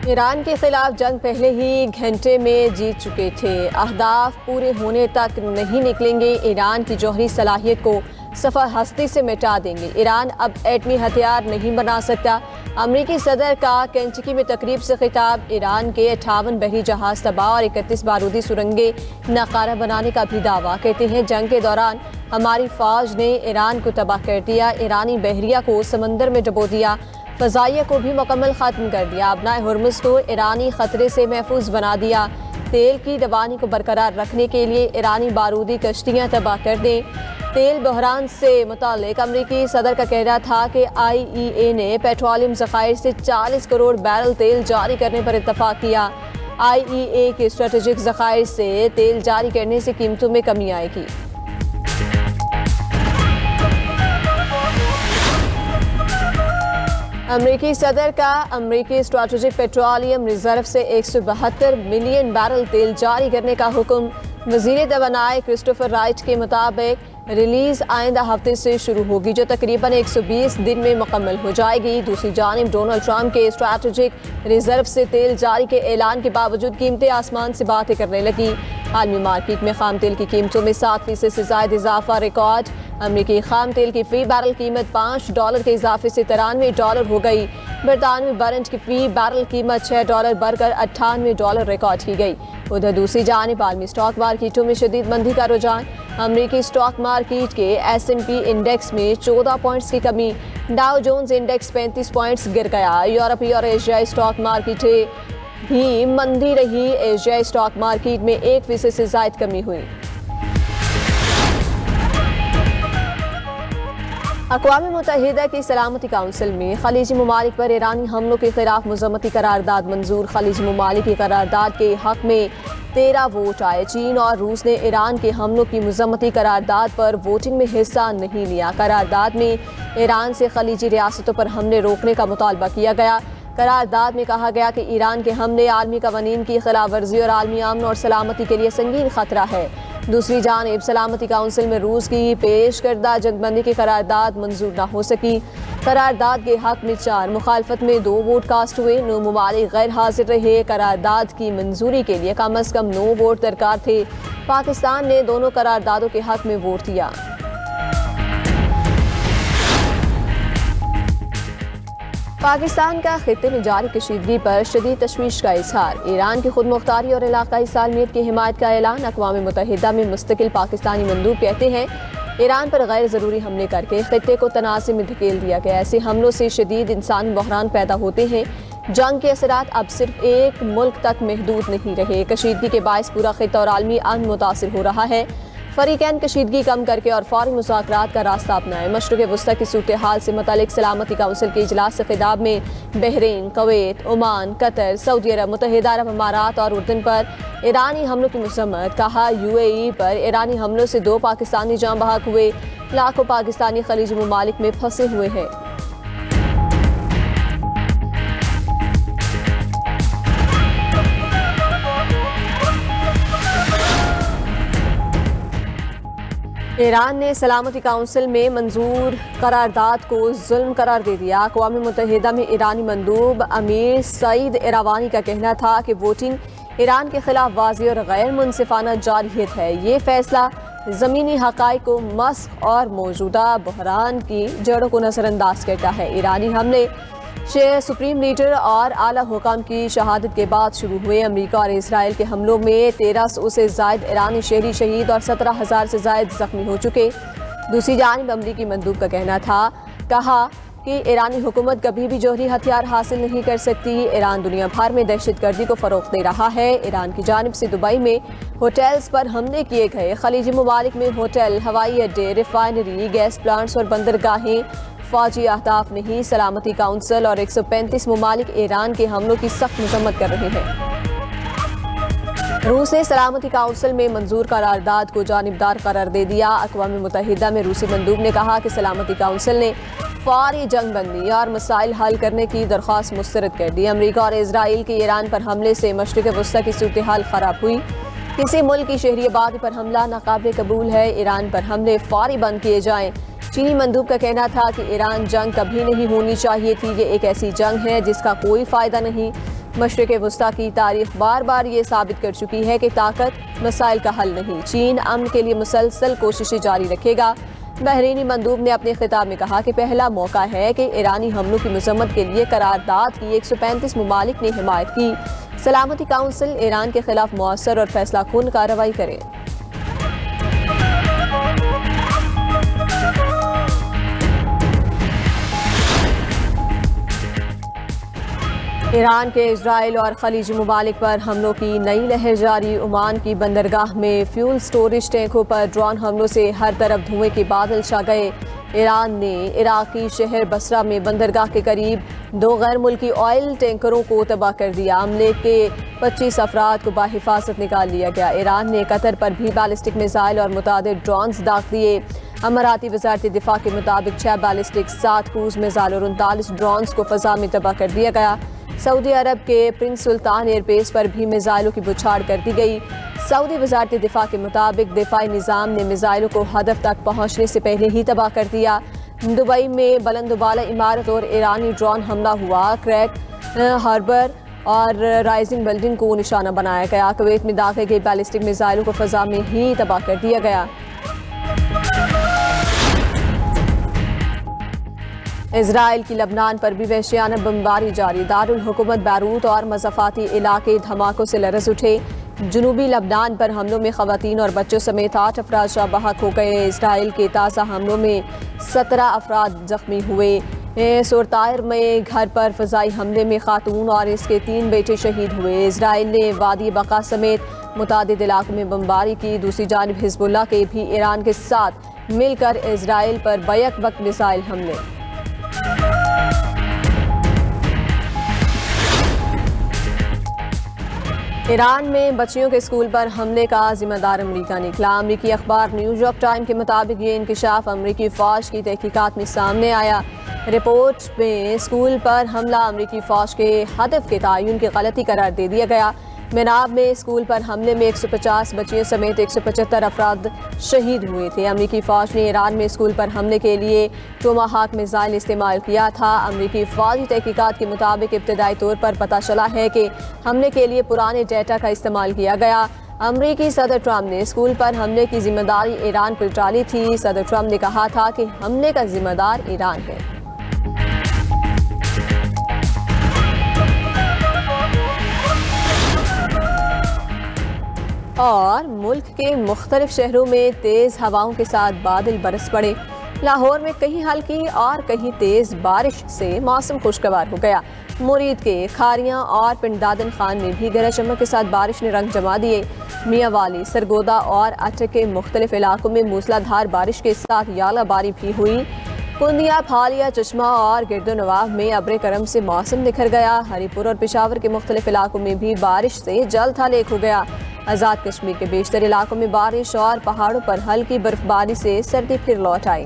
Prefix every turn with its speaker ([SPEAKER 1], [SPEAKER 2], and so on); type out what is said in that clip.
[SPEAKER 1] Iran के खिलाफ जंग पहले ही घंटे में जीत चुके थे। अहदाफ पूरे होने तक नहीं निकलेंगे। ईरान की जौहरी सलाहियत को सफ़र हस्ती से मिटा देंगे। ईरान अब एटमी हथियार नहीं बना सकता। अमरीकी सदर का केंटकी में तकरीब से खिताब। ईरान के 58 बहरी जहाज तबाह और 31 बारूदी सुरंगें नाकारा बनाने का भी दावा। कहते हैं जंग के दौरान हमारी फौज ने ईरान को तबाह कर दिया। ईरानी बहरिया को समंदर में डुबो दिया। फ़ज़ाइया को भी मुकम्मल ख़त्म कर दिया। अपना हुर्मुज़ को ईरानी ख़तरे से महफूज बना दिया। तेल की रवानी को बरकरार रखने के लिए ईरानी बारूदी कश्तियाँ तबाह कर दें। तेल बहरान से मुतालिक अमरीकी सदर का कहना था कि IEA ने पेट्रोलियम ज़खायर से 40 करोड़ बैरल तेल जारी करने पर इत्तफाक किया। IEA के स्ट्रेटेजिक ज़खायर से तेल जारी करने से कीमतों में कमी आएगी। अमरीकी सदर का अमरीकी स्ट्रेटेजिक पेट्रोलियम रिजर्व से 172 मिलियन बैरल तेल जारी करने का हुक्म। वज़ीर तवानाई क्रिस्टोफर राइट के मुताबिक रिलीज आइंदा हफ्ते से शुरू होगी, जो तकरीबन 120 दिन में मुकम्मल हो जाएगी। दूसरी जानिब डोनाल्ड ट्रंप के स्ट्रेटेजिक रिजर्व से तेल जारी के ऐलान के बावजूद कीमतें आसमान से बातें करने लगी। आलमी मार्केट में खाम तेल की कीमतों में 7% से ज़ायद इजाफा रिकॉर्ड। अमरीकी खाम तेल की फ़ी बैरल कीमत $5 के इजाफे से $93 हो गई। बरतानवी बरंट की फ़ी बैरल कीमत $6 बढ़कर $98 रिकॉर्ड की गई। उधर दूसरी जानिब आलमी स्टॉक मार्केटों में शदीद मंदी का रुझान। अमरीकी स्टॉक मार्केट के S&P इंडेक्स में 14 पॉइंट्स की कमी। डाउ जोन्स इंडेक्स 35 पॉइंट्स गिर गया। यूरोपीय और एशियाई स्टॉक मार्केटें भी मंदी रही। एशियाई स्टॉक मार्केट में 1% से ज़ायद कमी हुई। अक़वाम मुत्तहिदा की सलामती काउंसिल में खलीजी ममालिक पर ईरानी हमलों के खिलाफ मज़म्मती करारदाद मंजूर। खलीजी ममालिक की करारदाद के हक़ में 13 वोट आए। चीन और रूस ने ईरान के हमलों की मज़म्मती करारदाद पर वोटिंग में हिस्सा नहीं लिया। करारदाद में ईरान से खलीजी रियासतों पर हमले रोकने का मुतालबा किया गया। करारदाद में कहा गया कि ईरान के हमले आलमी कवानीन की खिलाफ वर्जी और आलमी अमन और सलामती के लिए संगीन खतरा है। दूसरी जानिब सलामती काउंसिल में रूस की पेश करदा जंगबंदी की करारदाद मंजूर न हो सकी। करारदाद के हक में 4, मुखालफत में 2 वोट कास्ट हुए। 9 ममालिक गैर हाजिर रहे। करारदाद की मंजूरी के लिए कम अज़ कम 9 वोट दरकार थे। पाकिस्तान ने दोनों करारदादों के हक में वोट दिया। पाकिस्तान का खित्ते में जारी कशीदगी पर शदीद तशवीश का इजहार। ईरान की खुद मुख्तारी और इलाकाई सालमियत की हिमायत का ऐलान। अक़वाम मुत्तहिदा में मुस्तकिल पाकिस्तानी मंदूब कहते हैं ईरान पर गैर ज़रूरी हमले करके खित्ते को तनाज़े में धकेल दिया गया। ऐसे हमलों से शदीद इंसानी बहरान पैदा होते हैं। जंग के असरात अब सिर्फ एक मुल्क तक महदूद नहीं रहे। कशीदगी के बायस पूरा खित्ता और आलमी अमन मुतासिर हो रहा है। फरीकैन कशीदगी कम करके और फौरी मुज़ाकरात का रास्ता अपनाएं। मशरिक़ वस्ता की सूरत हाल से मुतालिक सलामती काउंसिल के इजलास से खिताब में Bahrain, Kuwait, Oman, Qatar, Saudi Arab, मुत्तहिदा अरब अमारात और उर्दन पर ईरानी हमलों की मज़म्मत। कहा UAE पर ईरानी हमलों से 2 पाकिस्तानी जाँ बहक हुए। लाखों पाकिस्तानी खलीजी ममालिक में फंसे हुए हैं। ईरान ने सलामती काउंसिल में मंजूर करारदाद को जुल्म करार दे दिया। अक़वाम मुत्तहिदा में ईरानी मंदूब अमीर सईद इरावानी का कहना था कि वोटिंग ईरान के खिलाफ वाज़ेह और गैर मुनसिफाना जारहियत है। ये फैसला ज़मीनी हक़ाइक़ को मस्ख़ और मौजूदा बहरान की जड़ों को नज़रअंदाज करता है। ईरानी हमले सुप्रीम लीडर और आला हुकाम की शहादत के बाद शुरू हुए। अमेरिका और इसराइल के हमलों में 1300 से ज़ायद ईरानी शहरी शहीद और 17,000 से ज़ायद ज़ख्मी हो चुके। दूसरी जानिब अमरीकी मंदूब का कहना था, कहा कि ईरानी हुकूमत कभी भी जौहरी हथियार हासिल नहीं कर सकती। ईरान दुनिया भर में दहशतगर्दी को फ़रोग़ दे रहा है। ईरान की जानिब से दुबई में होटल्स पर हमले किए गए। खलीजी ममालिक में होटल, हवाई अड्डे, रिफाइनरी, गैस प्लांट्स और बंदरगाहें फौजी अहदाफ नहीं। सलामती काउंसिल और 135 ममालिक ईरान के हमलों की सख्त मजम्मत कर रहे हैं। रूस ने सलामती काउंसिल में मंजूर करारदाद को जानिबदार करार दे दिया। अक़वाम मुत्तहिदा में रूसी मंदूब ने कहा कि सलामती काउंसिल ने फौरी जंगबंदी और मसाइल हल करने की दरख्वास्त मुस्तरद कर दी। अमरीका और इसराइल के ईरान पर हमले से मशरिक़ वस्ता की सूरत हाल ख़राब हुई। किसी मुल्क की शहरी आबादी पर हमला नाकाबिल कबूल है। ईरान पर हमले फौरी बंद किए जाएँ। चीनी मंदूब का कहना था कि ईरान जंग कभी नहीं होनी चाहिए थी। ये एक ऐसी जंग है जिसका कोई फ़ायदा नहीं। मशरिक़ वस्ता की तारीख बार बार ये साबित कर चुकी है कि ताकत मसाइल का हल नहीं। चीन अमन के लिए मुसलसल कोशिशें जारी रखेगा। बहरीनी मंदूब ने अपने खिताब में कहा कि पहला मौका है कि ईरानी हमलों की मजम्मत के लिए करारदाद की 135 ममालिक ने हिमायत की। सलामती काउंसिल ईरान के खिलाफ मौसर और फैसला कुन कार्रवाई करे। ईरान के इजराइल और खलीजी ममालिक पर हमलों की नई लहर जारी। ओमान की बंदरगाह में फ्यूल स्टोरेज टैंकों पर ड्रोन हमलों से हर तरफ धुएं के बादल छा गए। ईरान ने इराकी शहर बसरा में बंदरगाह के करीब 2 गैर मुल्की ऑयल टैंकरों को तबाह कर दिया। हमले के 25 अफराद को बाहिफाजत निकाल लिया गया। ईरान ने कतर पर भी बैलिस्टिक मिसाइल और मुतादिद ड्रोन्स दाग दिए। अमराती वजारत दिफा के मुताबिक 6 बैलिस्टिक, 7 क्रूज मिसाइल और 39 ड्रोन्स को फजा में तबाह कर दिया गया। सऊदी अरब के प्रिंस सुल्तान एयरबेस पर भी मिसाइलों की बुछाड़ कर दी गई। सऊदी वजारत दिफा के मुताबिक दिफाई निज़ाम ने मिसाइलों को हदफ तक पहुंचने से पहले ही तबाह कर दिया। दुबई में बुलंदबाला इमारत और ईरानी ड्रोन हमला हुआ। क्रैक हार्बर और राइजिंग बिल्डिंग को निशाना बनाया गया। कुवैत में दागे गए बैलिस्टिक मिसाइलों को फजा में ही तबाह कर दिया गया। इजराइल की लबनान पर भी वहशियाना बमबारी जारी। दारुल हुकूमत बैरूत और मज़ाफ़ाती इलाके धमाकों से लरज़ उठे। जनूबी लबनान पर हमलों में ख़वातीन और बच्चों समेत 8 अफराद शब बहक हो गए। इजराइल के ताज़ा हमलों में 17 अफराद जख्मी हुए। सोरतायर में घर पर फ़ज़ाई हमले में खातून और इसके 3 बेटे शहीद हुए। इजराइल ने वादी बका समेत मुतादिद इलाकों में बमबारी की। दूसरी जानिब हिज़्बुल्लाह के भी ईरान के साथ मिलकर इजराइल पर बैक वक्त मिसाइल हमले। ईरान में बच्चियों के स्कूल पर हमले का जिम्मेदार अमरीका निकला। अमरीकी अखबार न्यूयॉर्क टाइम के मुताबिक ये इंकशाफ अमरीकी फ़ौज की तहकीकात में सामने आया। रिपोर्ट में स्कूल पर हमला अमरीकी फ़ौज के हदफ के तयन की गलती करार दे दिया गया। मेनाब में स्कूल पर हमले में 150 बच्चियों समेत 175 अफराद शहीद हुए थे। अमरीकी फ़ौज ने ईरान में स्कूल पर हमले के लिए टोमाहाक मिसाइल इस्तेमाल किया था। अमरीकी फ़ौजी तहकीकात के मुताबिक इब्तदाई तौर पर पता चला है कि हमले के लिए पुराने डेटा का इस्तेमाल किया गया। अमरीकी सदर ट्रंप ने स्कूल पर हमले की जिम्मेदारी ईरान पर टाली थी। सदर ट्रंप ने कहा था कि हमले का जिम्मेदार ईरान है। और मुल्क के मुख्तलिफ शहरों में तेज़ हवाओं के साथ बादल बरस पड़े। लाहौर में कहीं हल्की और कहीं तेज़ बारिश से मौसम खुशगवार हो गया। मुरीद के खारियां और पिंडादन खान में भी गरज चमक के साथ बारिश ने रंग जमा दिए। मियांवाली, सरगोदा और अटक के मुख्तलिफ इलाकों में मूसलाधार बारिश के साथ यालाबारी भी हुई। कुंदिया, फालिया, चश्मा और गिरदो नवाब में अब्र करम से मौसम निखर गया। हरीपुर और पेशावर के मुख्तलिफ इलाकों में भी बारिश से जल थलेख हो गया। आज़ाद कश्मीर के बेशतर इलाकों में बारिश और पहाड़ों पर हल्की बर्फबारी से सर्दी फिर लौट आई।